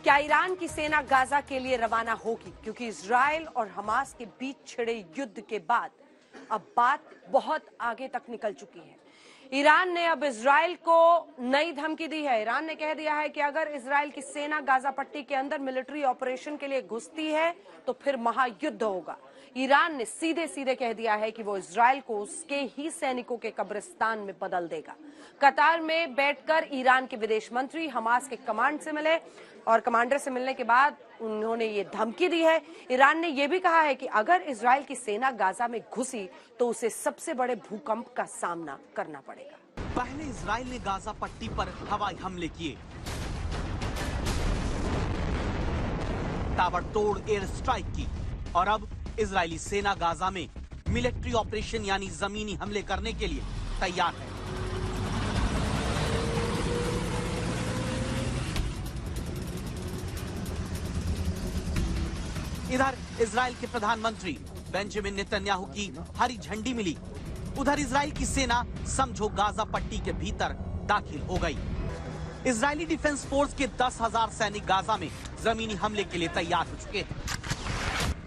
क्या ईरान की सेना गाजा के लिए रवाना होगी? क्योंकि इजराइल और हमास के बीच छिड़े युद्ध के बाद अब बात बहुत आगे तक निकल चुकी है। ईरान ने अब इजराइल को नई धमकी दी है। ईरान ने कह दिया है कि अगर इजराइल की सेना गाजा पट्टी के अंदर मिलिट्री ऑपरेशन के लिए घुसती है तो फिर महायुद्ध होगा। ईरान ने सीधे सीधे कह दिया है कि वो इजराइल को उसके ही सैनिकों के कब्रिस्तान में बदल देगा। कतार में बैठकर ईरान के विदेश मंत्री हमास के कमांड से मिले और कमांडर से मिलने के बाद उन्होंने ये धमकी दी है। ईरान ने यह भी कहा है कि अगर इजराइल की सेना गाजा में घुसी तो उसे सबसे बड़े भूकंप का सामना करना पड़ेगा। पहले इजराइल ने गाजा पट्टी पर हवाई हमले किए, ताबड़तोड़ एयर स्ट्राइक की और अब इजरायली सेना गाजा में मिलिट्री ऑपरेशन यानी जमीनी हमले करने के लिए तैयार है। इधर इजराइल के प्रधानमंत्री बेंजामिन नेतन्याहू की हरी झंडी मिली, उधर इजराइल की सेना समझो गाजा पट्टी के भीतर दाखिल हो गई। इजरायली डिफेंस फोर्स के 10,000 सैनिक गाजा में जमीनी हमले के लिए तैयार हो चुके हैं।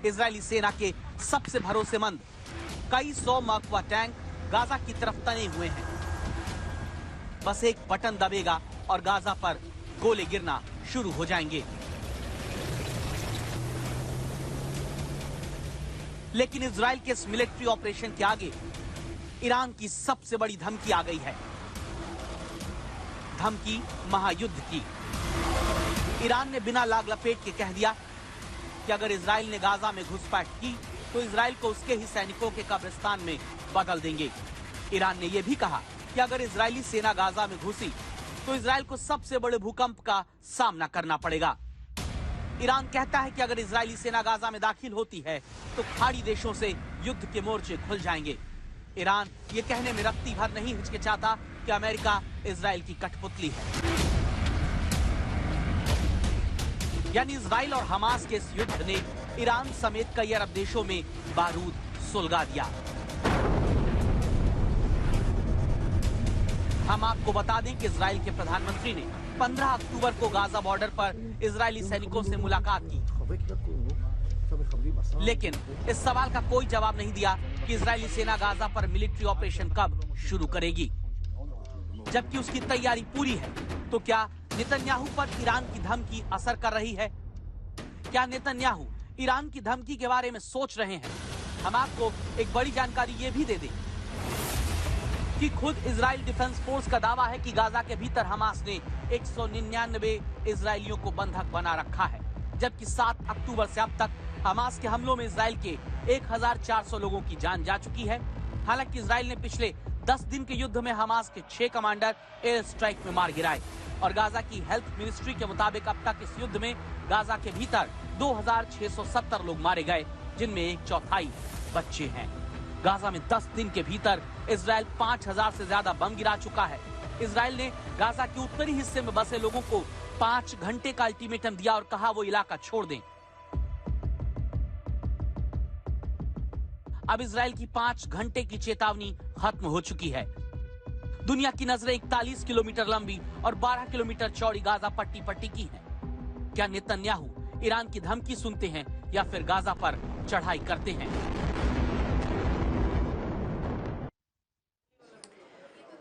इजरायली सेना के सबसे भरोसेमंद कई 100 मर्कवा टैंक गाजा की तरफ तने हुए हैं। बस एक बटन दबेगा और गाजा पर गोले गिरना शुरू हो जाएंगे। लेकिन इजराइल के इस मिलिट्री ऑपरेशन के आगे ईरान की सबसे बड़ी धमकी आ गई है, धमकी महायुद्ध की। ईरान ने बिना लाग लपेट के कह दिया कि अगर इजराइल ने गाजा में घुसपैठ की तो इजराइल को उसके ही सैनिकों के कब्रिस्तान में बदल देंगे। ईरान ने यह भी कहा कि अगर इजरायली सेना गाजा में घुसी तो इजराइल को सबसे बड़े भूकंप का सामना करना पड़ेगा। ईरान कहता है कि अगर इजरायली सेना गाजा में दाखिल होती है तो खाड़ी देशों से युद्ध के मोर्चे खुल जाएंगे। ईरान ये कहने में रत्ती भर नहीं हिचकिचाता कि अमेरिका इजराइल की कठपुतली है। यानी इजराइल और हमास के इस युद्ध ने ईरान समेत कई अरब देशों में बारूद सुलगा दिया। हम आपको बता दें कि इजराइल के प्रधानमंत्री ने 15 अक्टूबर को गाजा बॉर्डर पर इजरायली सैनिकों से मुलाकात की, लेकिन इस सवाल का कोई जवाब नहीं दिया कि इजरायली सेना गाजा पर मिलिट्री ऑपरेशन कब शुरू करेगी। जबकि उसकी तैयारी पूरी है तो क्या नेतन्याहू पर ईरान की धमकी असर कर रही है? क्या नेतन्याहू ईरान की धमकी के बारे में सोच रहे हैं? हम आपको एक बड़ी जानकारी ये भी दे दें कि खुद इजराइल डिफेंस फोर्स का दावा है कि गाजा के भीतर हमास ने 199 इजरायलियों को बंधक बना रखा है, जबकि 7 अक्टूबर से अब तक हमास के हमलों में इजराइल के 1400 लोगों की जान जा चुकी है। हालांकि इजराइल ने पिछले 10 दिन के युद्ध में हमास के 6 कमांडर एयर स्ट्राइक में मार गिराए और गाजा की हेल्थ मिनिस्ट्री के मुताबिक अब तक इस युद्ध में गाजा के भीतर 2670 लोग मारे गए, जिनमें 1/4 बच्चे हैं। गाजा में 10 दिन के भीतर इजराइल 5000 से ज्यादा बम गिरा चुका है। इजराइल ने गाजा के उत्तरी हिस्से में बसे लोगों को 5 घंटे का अल्टीमेटम दिया और कहा वो इलाका छोड़ दें। अब इजराइल की 5 घंटे की चेतावनी खत्म हो चुकी है। दुनिया की नजरें 41 किलोमीटर लंबी और 12 किलोमीटर चौड़ी गाजा पट्टी पर टिकी हैं। क्या नेतन्याहू ईरान की धमकी सुनते हैं या फिर गाजा पर चढ़ाई करते हैं?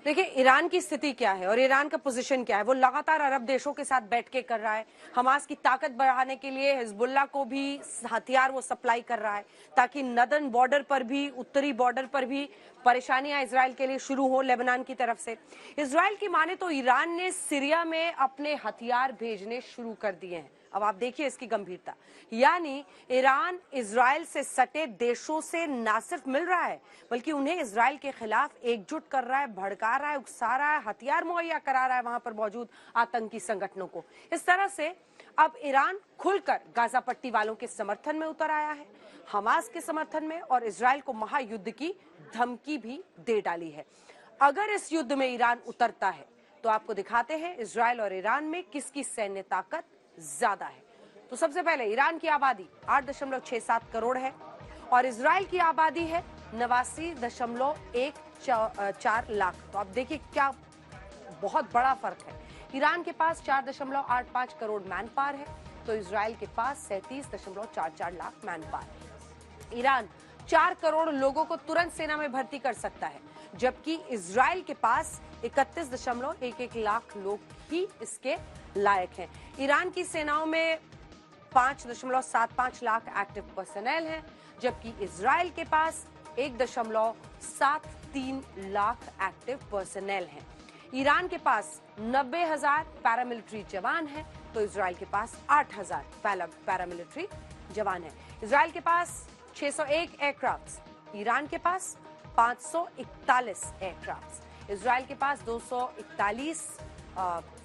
देखिए, ईरान की स्थिति क्या है और ईरान का पोजीशन क्या है। वो लगातार अरब देशों के साथ बैठ के कर रहा है। हमास की ताकत बढ़ाने के लिए हिजबुल्लाह को भी हथियार वो सप्लाई कर रहा है ताकि नदन बॉर्डर पर भी, उत्तरी बॉर्डर पर भी परेशानियां इजराइल के लिए शुरू हो लेबनान की तरफ से। इजराइल की माने तो ईरान ने सीरिया में अपने हथियार भेजने शुरू कर दिए हैं। अब आप देखिए इसकी गंभीरता, यानी ईरान इजराइल से सटे देशों से ना सिर्फ मिल रहा है बल्कि उन्हें इजराइल के खिलाफ एकजुट कर रहा है, भड़का रहा है, उकसा रहा है, हथियार मुहैया करा रहा है वहां पर मौजूद आतंकी संगठनों को। इस तरह से अब ईरान खुलकर गाजा पट्टी वालों के समर्थन में उतर आया है, हमास के समर्थन में, और इजराइल को महायुद्ध की धमकी भी दे डाली है। अगर इस युद्ध में ईरान उतरता है तो आपको दिखाते हैं इजराइल और ईरान में किसकी सैन्य ताकत ज्यादा है। तो सबसे पहले ईरान की आबादी 8.67 करोड़ है और इजराइल की आबादी है 89.14 लाख। तो आप देखिए क्या बहुत बड़ा फर्क है। ईरान के पास 4.85 करोड़ मैन पावर है, तो इजराइल के पास 37.44 लाख मैन पावर है। ईरान 4 करोड़ लोगों को तुरंत सेना में भर्ती कर सकता है, जबकि इजराइल के पास 31.11 लाख लोग ही इसके लायक हैं। ईरान की सेनाओं में 5.75 लाख एक्टिव पर्सनल हैं, जबकि इजराइल के पास 1.73 लाख एक्टिव पर्सनल हैं। ईरान के पास 90,000 पैरामिलिट्री जवान हैं, तो इजराइल के पास 8,000 पैरामिलिट्री जवान हैं। इजराइल के पास 601 एयरक्राफ्ट, ईरान के पास 541 एयरक्राफ्ट। इजराइल के पास 241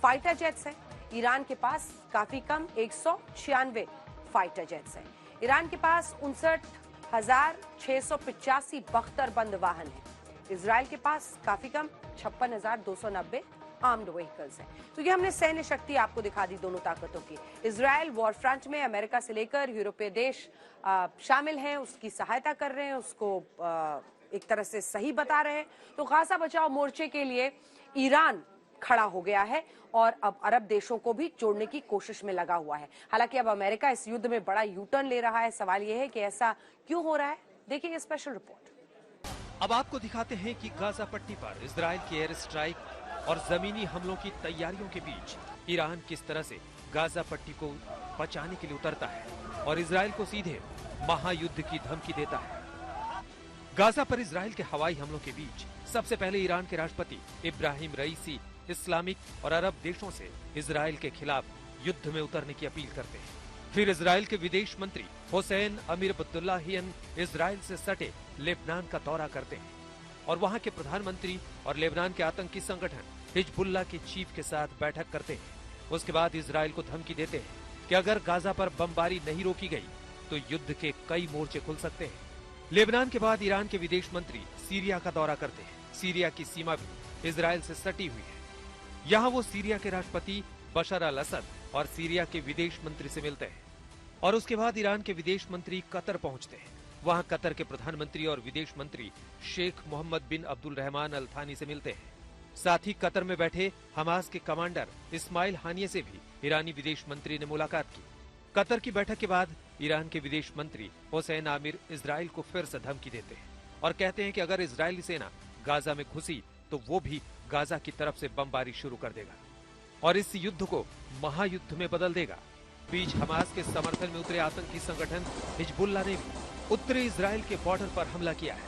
फाइटर जेट्स हैं, ईरान के पास काफी कम 196 फाइटर जेट्स हैं। ईरान के पास 59,685 बख्तरबंद वाहन हैं। इजराइल के पास काफी कम 56,290 आर्म्ड व्हीकल्स हैं। तो ये हमने सैन्य शक्ति आपको दिखा दी दोनों ताकतों की। इजराइल वॉर फ्रंट में अमेरिका से लेकर यूरोपीय देश शामिल हैं, उसकी सहायता कर रहे हैं, उसको एक तरह से सही बता रहे हैं। तो गाजा बचाओ मोर्चे के लिए ईरान खड़ा हो गया है और अब अरब देशों को भी जोड़ने की कोशिश में लगा हुआ है। हालांकि अब अमेरिका इस युद्ध में बड़ा यू टर्न ले रहा है। सवाल यह है कि ऐसा क्यों हो रहा है, देखिए ये स्पेशल रिपोर्ट। अब आपको दिखाते हैं कि गाजा पट्टी पर इजराइल की एयर स्ट्राइक और जमीनी हमलों की तैयारियों के बीच ईरान किस तरह से गाजा पट्टी को बचाने के लिए उतरता है और इजराइल को सीधे महायुद्ध की धमकी देता है। गाजा पर इजराइल के हवाई हमलों के बीच सबसे पहले ईरान के राष्ट्रपति इब्राहिम रईसी इस्लामिक और अरब देशों से इजराइल के खिलाफ युद्ध में उतरने की अपील करते हैं। फिर इजराइल के विदेश मंत्री हुसैन अमीर अब्दुल्लाहियन इजराइल से सटे लेबनान का दौरा करते हैं और वहां के प्रधानमंत्री और लेबनान के आतंकी संगठन हिजबुल्लाह के चीफ के साथ बैठक करते हैं। उसके बाद इजराइल को धमकी देते हैं कि अगर गाजा पर बमबारी नहीं रोकी गई तो युद्ध के कई मोर्चे खुल सकते हैं। लेबनान के बाद ईरान के विदेश मंत्री सीरिया का दौरा करते हैं। सीरिया की सीमा भी इजराइल से सटी हुई है। यहाँ वो सीरिया के राष्ट्रपति बशर अल असद और सीरिया के विदेश मंत्री से मिलते हैं और उसके बाद ईरान के विदेश मंत्री कतर पहुंचते हैं। वहां कतर के प्रधानमंत्री और विदेश मंत्री शेख मोहम्मद बिन अब्दुल रहमान अल थानी से मिलते हैं। साथ ही कतर में बैठे हमास के कमांडर इस्माइल हानिये से भी ईरानी विदेश मंत्री ने मुलाकात की। कतर की बैठक के बाद ईरान के विदेश मंत्री हुसैन आमिर इजराइल को फिर से धमकी देते हैं और कहते हैं कि अगर इजरायली सेना गाजा में घुसी तो वो भी गाजा की तरफ से बमबारी शुरू कर देगा और इस युद्ध को महायुद्ध में बदल देगा। बीच हमास के समर्थन में उतरे आतंकी संगठन हिजबुल्लाह ने भी उत्तरी इजराइल के बॉर्डर पर हमला किया है।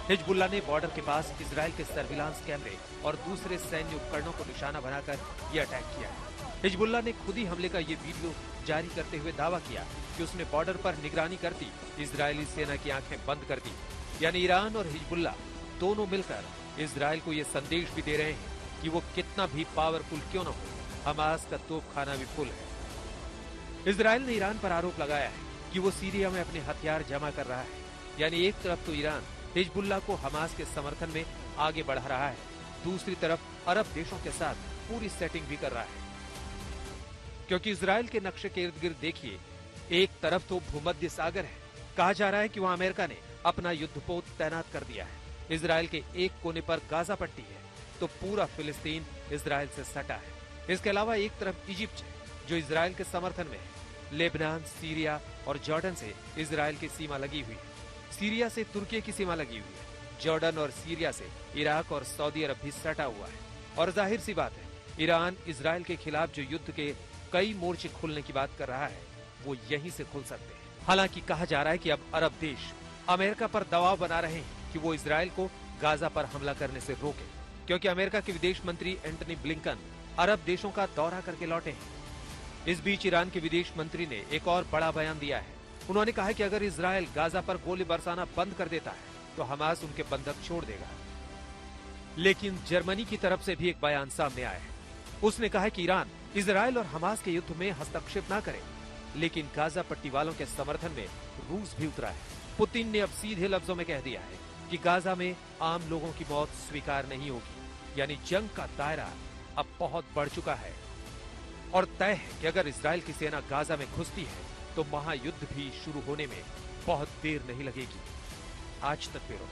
हिजबुल्लाह ने बॉर्डर के पास इजराइल के सर्विलांस कैमरे और दूसरे सैन्य उपकरणों को निशाना बनाकर ये अटैक किया है। हिजबुल्लाह ने खुद ही हमले का ये वीडियो जारी करते हुए दावा किया कि उसने बॉर्डर पर निगरानी करती इजरायली सेना की आंखें बंद कर दी। यानी ईरान और हिजबुल्लाह दोनों मिलकर इजराइल को ये संदेश भी दे रहे हैं कि वो कितना भी पावरफुल क्यों न हो, हमास का तोपखाना भी फुल है। इजराइल ने ईरान पर आरोप लगाया है कि वो सीरिया में अपने हथियार जमा कर रहा है। यानी एक तरफ तो ईरान हिजबुल्लाह को हमास के समर्थन में आगे बढ़ा रहा है, दूसरी तरफ अरब देशों के साथ पूरी सेटिंग भी कर रहा है। क्योंकि इजराइल के नक्शे के इर्द गिर्द देखिए, एक तरफ तो भूमध्य सागर है, कहा जा रहा है कि वहां अमेरिका ने अपना युद्धपोत तैनात कर दिया है। इजराइल के एक कोने पर गाजा पट्टी है तो पूरा फिलिस्तीन इजराइल से सटा है। इसके अलावा एक तरफ इजिप्ट है जो इजराइल के समर्थन में है। लेबनान, सीरिया और जॉर्डन से इजराइल की सीमा लगी हुई है। सीरिया से तुर्की की सीमा लगी हुई है। जॉर्डन और सीरिया से इराक और सऊदी अरब भी सटा हुआ है। और जाहिर सी बात है, ईरान इजराइल के खिलाफ जो युद्ध के कई मोर्चे खुलने की बात कर रहा है वो यहीं से खुल सकते हैं। हालांकि कहा जा रहा है कि अब अरब देश अमेरिका पर दबाव बना रहे हैं कि वो इजराइल को गाजा पर हमला करने से रोके, क्योंकि अमेरिका के विदेश मंत्री एंटनी ब्लिंकन अरब देशों का दौरा करके लौटे हैं। इस बीच ईरान के विदेश मंत्री ने एक और बड़ा बयान दिया है। उन्होंने कहा कि अगर इजराइल गाजा पर गोली बरसाना बंद कर देता है तो हमास उनके बंधक छोड़ देगा। लेकिन जर्मनी की तरफ से भी एक बयान सामने आया है। उसने कहा कि ईरान इजराइल और हमास के युद्ध में हस्तक्षेप न करे, लेकिन गाजा पट्टी वालों के समर्थन में रूस भी उतरा है। पुतिन ने अब सीधे लफ्जों में कह दिया है कि गाजा में आम लोगों की मौत स्वीकार नहीं होगी। यानी जंग का दायरा अब बहुत बढ़ चुका है और तय है कि अगर इजराइल की सेना गाजा में घुसती है तो महायुद्ध भी शुरू होने में बहुत देर नहीं लगेगी। आज तक ब्यूरो।